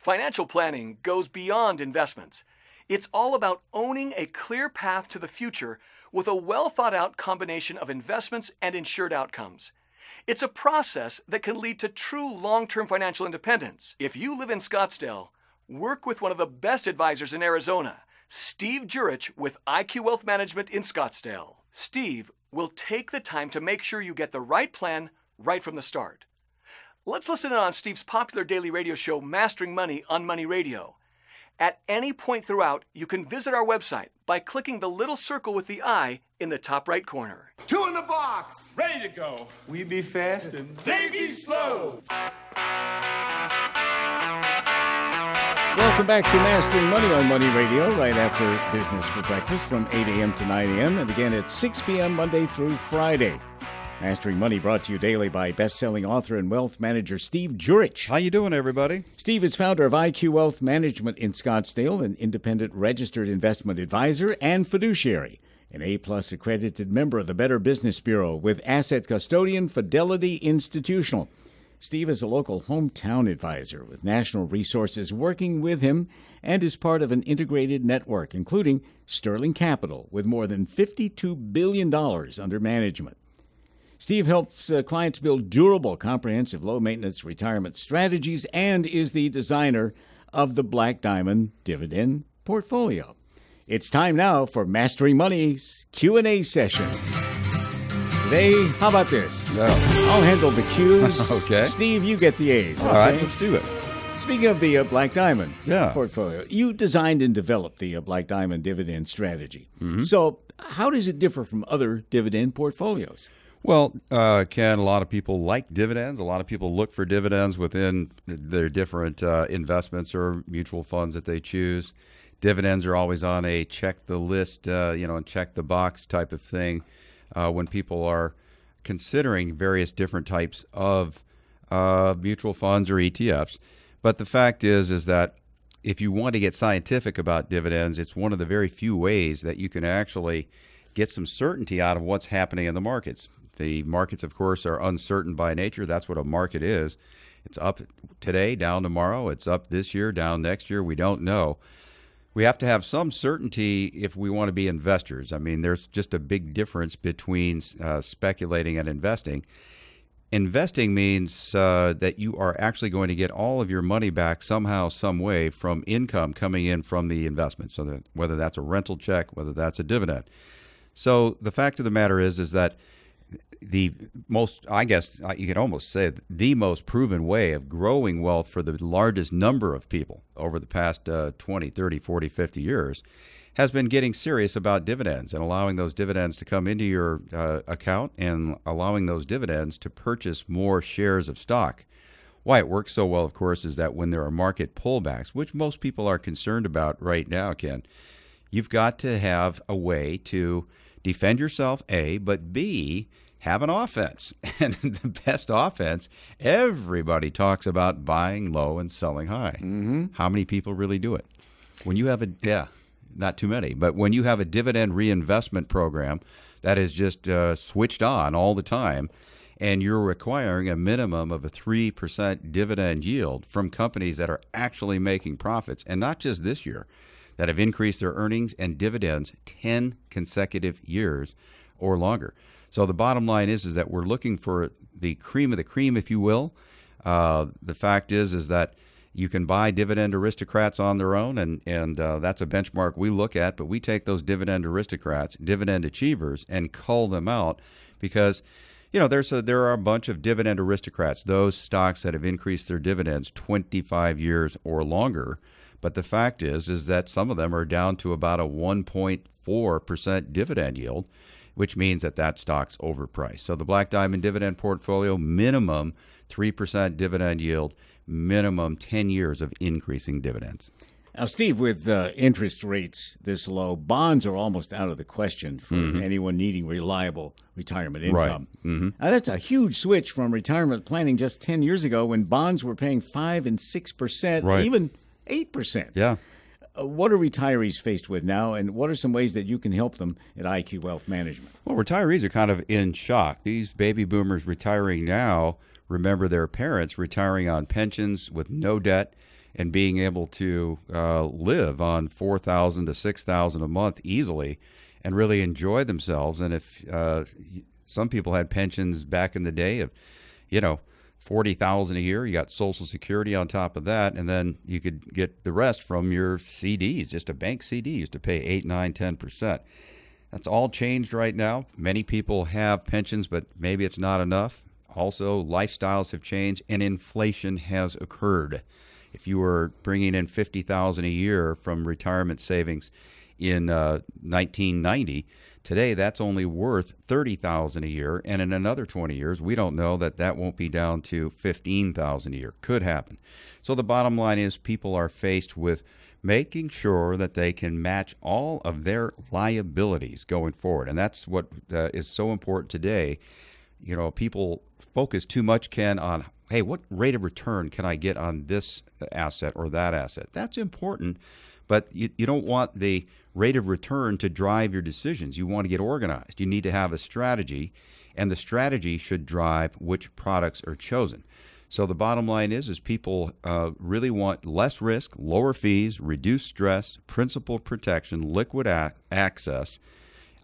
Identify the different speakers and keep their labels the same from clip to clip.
Speaker 1: Financial planning goes beyond investments. It's all about owning a clear path to the future with a well-thought-out combination of investments and insured outcomes. It's a process that can lead to true long-term financial independence. If you live in Scottsdale, work with one of the best advisors in Arizona, Steve Jur-itch with IQ Wealth Management in Scottsdale. Steve will take the time to make sure you get the right plan right from the start. Let's listen in on Steve's popular daily radio show, Mastering Money on Money Radio. At any point throughout, you can visit our website by clicking the little circle with the I in the top right corner.
Speaker 2: 2 in the box.
Speaker 3: Ready to go.
Speaker 2: We be fast and
Speaker 3: They be slow.
Speaker 4: Welcome back to Mastering Money on Money Radio, right after Business for Breakfast from 8 a.m. to 9 a.m. and again at 6 p.m. Monday through Friday. Mastering Money brought to you daily by best-selling author and wealth manager Steve Jur-itch.
Speaker 5: How you doing, everybody?
Speaker 4: Steve is founder of IQ Wealth Management in Scottsdale, an independent registered investment advisor and fiduciary, an A-plus accredited member of the Better Business Bureau with asset custodian Fidelity Institutional. Steve is a local hometown advisor with national resources working with him and is part of an integrated network, including Sterling Capital, with more than $52 billion under management. Steve helps clients build durable, comprehensive, low-maintenance retirement strategies and is the designer of the Black Diamond Dividend Portfolio. It's time now for Mastering Money's Q&A session. Today, how about this?
Speaker 5: No.
Speaker 4: I'll handle the Q's.
Speaker 5: Okay.
Speaker 4: Steve, you get the A's.
Speaker 5: All right, let's do it.
Speaker 4: Speaking of the Black Diamond
Speaker 5: Yeah.
Speaker 4: portfolio, you designed and developed the Black Diamond dividend strategy.
Speaker 5: Mm-hmm.
Speaker 4: So how does it differ from other dividend portfolios?
Speaker 5: Well, Ken, a lot of people like dividends. A lot of people look for dividends within their different investments or mutual funds that they choose. Dividends are always on a check the list, and check the box type of thing when people are considering various different types of mutual funds or ETFs. But the fact is that if you want to get scientific about dividends, it's one of the very few ways that you can actually get some certainty out of what's happening in the markets. The markets, of course, are uncertain by nature. That's what a market is. It's up today, down tomorrow. It's up this year, down next year. We don't know. We have to have some certainty if we want to be investors. I mean, there's just a big difference between speculating and investing. Investing means that you are actually going to get all of your money back somehow, some way from income coming in from the investment. So that whether that's a rental check, whether that's a dividend. So the fact of the matter is that the most, I guess you could almost say, the most proven way of growing wealth for the largest number of people over the past 20, 30, 40, 50 years has been getting serious about dividends and allowing those dividends to come into your account and allowing those dividends to purchase more shares of stock. Why it works so well, of course, is that when there are market pullbacks, which most people are concerned about right now, Ken, you've got to have a way to defend yourself, A, but B, have an offense. And the best offense, everybody talks about buying low and selling high. Mm-hmm. How many people really do it? When you have not too many, but when you have a dividend reinvestment program that is just switched on all the time, and you're requiring a minimum of a 3% dividend yield from companies that are actually making profits, and not just this year, that have increased their earnings and dividends 10 consecutive years or longer. So the bottom line is that we're looking for the cream of the cream, if you will. The fact is that you can buy dividend aristocrats on their own, and that's a benchmark we look at, but we take those dividend aristocrats, dividend achievers, and cull them out because, there are a bunch of dividend aristocrats, those stocks that have increased their dividends 25 years or longer. But the fact is that some of them are down to about a 1.4% dividend yield, which means that stock's overpriced. So the Black Diamond Dividend Portfolio, minimum 3% dividend yield, minimum 10 years of increasing dividends.
Speaker 4: Now, Steve, with interest rates this low, bonds are almost out of the question for anyone needing reliable retirement income.
Speaker 5: Right. Mm-hmm.
Speaker 4: Now, that's a huge switch from retirement planning just 10 years ago when bonds were paying 5 and 6%,
Speaker 5: right,
Speaker 4: even 8%.
Speaker 5: Yeah.
Speaker 4: What are retirees faced with now, and what are some ways that you can help them at IQ Wealth Management?
Speaker 5: Well, retirees are kind of in shock. These baby boomers retiring now remember their parents retiring on pensions with no debt and being able to live on $4,000 to $6,000 a month easily and really enjoy themselves. And if some people had pensions back in the day of, $40,000 a year, you got Social Security on top of that, and then you could get the rest from your CDs. Just a bank CD used to pay 8, 9, 10%. That's all changed right now. Many people have pensions, but maybe it's not enough. Also, lifestyles have changed and inflation has occurred. If you were bringing in $50,000 a year from retirement savings in 1990, today that's only worth $30,000 a year, and in another 20 years, we don't know that won't be down to $15,000 a year. Could happen. So the bottom line is people are faced with making sure that they can match all of their liabilities going forward, and that's what is so important today. People focus too much, Ken, on, hey, what rate of return can I get on this asset or that asset? That's important, but you don't want the rate of return to drive your decisions. You want to get organized. You need to have a strategy, and the strategy should drive which products are chosen. So the bottom line is people really want less risk, lower fees, reduced stress, principal protection, liquid access,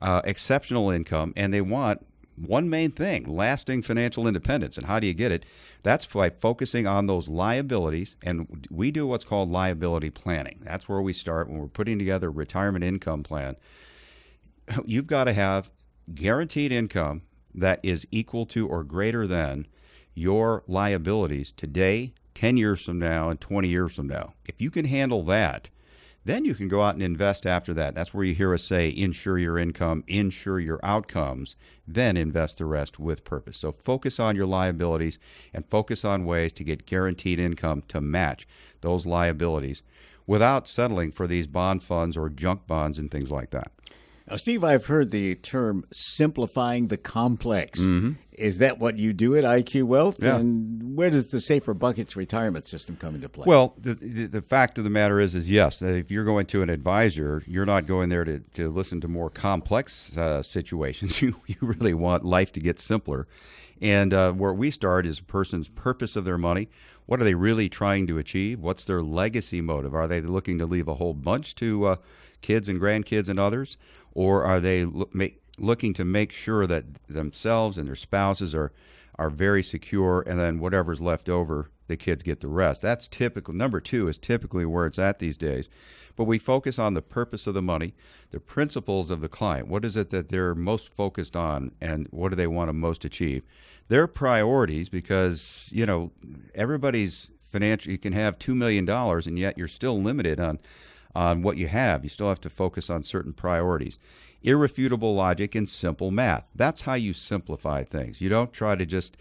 Speaker 5: exceptional income, and they want one main thing, lasting financial independence. And how do you get it? That's by focusing on those liabilities, and we do what's called liability planning. That's where we start when we're putting together a retirement income plan. You've got to have guaranteed income that is equal to or greater than your liabilities today, 10 years from now, and 20 years from now. If you can handle that, then you can go out and invest after that. That's where you hear us say, insure your income, insure your outcomes, then invest the rest with purpose. So focus on your liabilities and focus on ways to get guaranteed income to match those liabilities without settling for these bond funds or junk bonds and things like that.
Speaker 4: Now, Steve, I've heard the term simplifying the complex. Mm-hmm. Is that what you do at IQ Wealth?
Speaker 5: Yeah.
Speaker 4: And where does the Safer Buckets retirement system come into play?
Speaker 5: Well, the fact of the matter is yes, if you're going to an advisor, you're not going there to listen to more complex situations. You really want life to get simpler. And where we start is a person's purpose of their money. What are they really trying to achieve? What's their legacy motive? Are they looking to leave a whole bunch to kids and grandkids and others? Or are they looking to make sure that themselves and their spouses are very secure, and then whatever's left over, the kids get the rest? That's typical. Number two is typically where it's at these days. But we focus on the purpose of the money, the principles of the client. What is it that they're most focused on, and what do they want to most achieve? Their priorities, because, everybody's financial, you can have $2 million, and yet you're still limited on what you have. You still have to focus on certain priorities. Irrefutable logic and simple math. That's how you simplify things. You don't try to just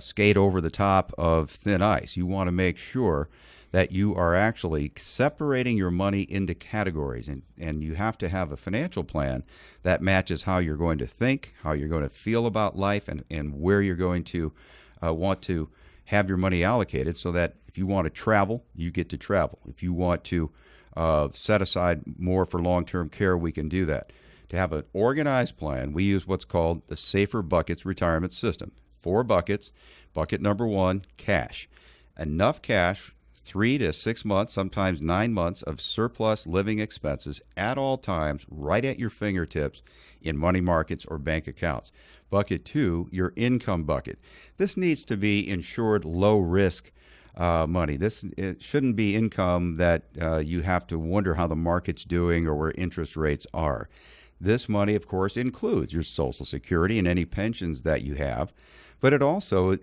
Speaker 5: skate over the top of thin ice. You want to make sure that you are actually separating your money into categories, and you have to have a financial plan that matches how you're going to think, how you're going to feel about life, and where you're going to want to have your money allocated, so that if you want to travel, you get to travel. If you want to set aside more for long-term care, we can do that. To have an organized plan, we use what's called the Safer Buckets retirement system. 4 buckets. Bucket number 1, cash. Enough cash, 3 to 6 months, sometimes 9 months of surplus living expenses at all times, right at your fingertips in money markets or bank accounts. Bucket 2, your income bucket. This needs to be insured low-risk money. It shouldn't be income that you have to wonder how the market's doing or where interest rates are. This money, of course, includes your Social Security and any pensions that you have. But it also,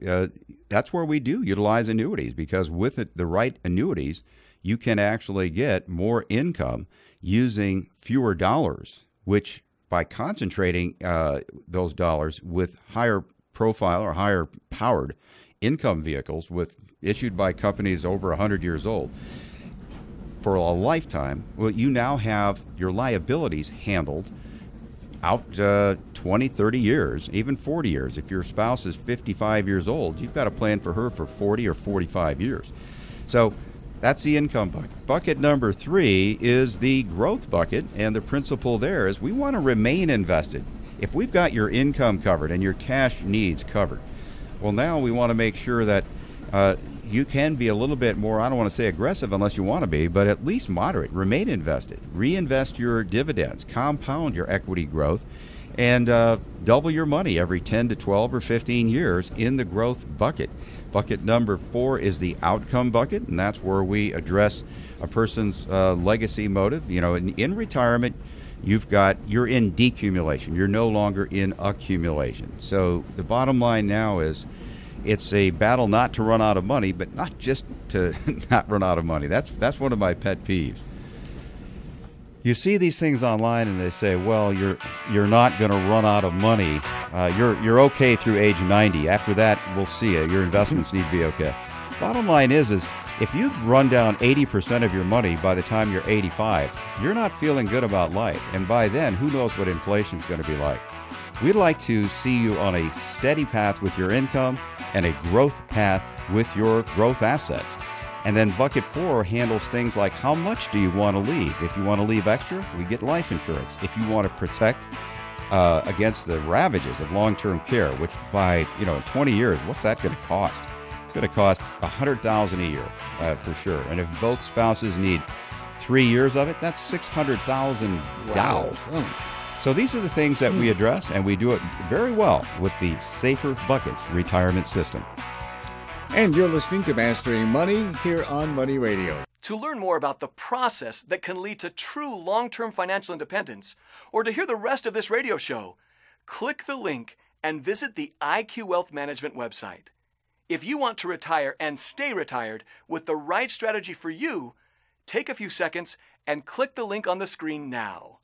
Speaker 5: that's where we do utilize annuities, because with the right annuities, you can actually get more income using fewer dollars, which by concentrating those dollars with higher profile or higher powered income vehicles issued by companies over 100 years old for a lifetime, well, you now have your liabilities handled out 20, 30 years, even 40 years. If your spouse is 55 years old, you've got a plan for her for 40 or 45 years. So that's the income bucket. Bucket number 3 is the growth bucket, and the principle there is we want to remain invested. If we've got your income covered and your cash needs covered, well, now we want to make sure that you can be a little bit more, I don't want to say aggressive unless you want to be, but at least moderate. Remain invested. Reinvest your dividends. Compound your equity growth. And double your money every 10 to 12 or 15 years in the growth bucket. Bucket number 4 is the outcome bucket, and that's where we address a person's legacy motive. You know, in retirement, you're in decumulation. You're no longer in accumulation. So the bottom line now is it's a battle not to run out of money, but not just to not run out of money. That's one of my pet peeves. You see these things online and they say, well, you're not going to run out of money. You're okay through age 90. After that, we'll see it. Your investments need to be okay. Bottom line is if you've run down 80% of your money by the time you're 85, you're not feeling good about life. And by then, who knows what inflation's going to be like. We'd like to see you on a steady path with your income and a growth path with your growth assets. And then bucket 4 handles things like how much do you want to leave? If you want to leave extra, we get life insurance. If you want to protect against the ravages of long-term care, which by in 20 years, what's that going to cost? It's going to cost $100,000 a year for sure. And if both spouses need 3 years of it, that's $600,000.
Speaker 4: Wow.
Speaker 5: So these are the things that we address, and we do it very well with the Safer Buckets retirement system.
Speaker 4: And you're listening to Mastering Money here on Money Radio.
Speaker 1: To learn more about the process that can lead to true long-term financial independence, or to hear the rest of this radio show, click the link and visit the IQ Wealth Management website. If you want to retire and stay retired with the right strategy for you, take a few seconds and click the link on the screen now.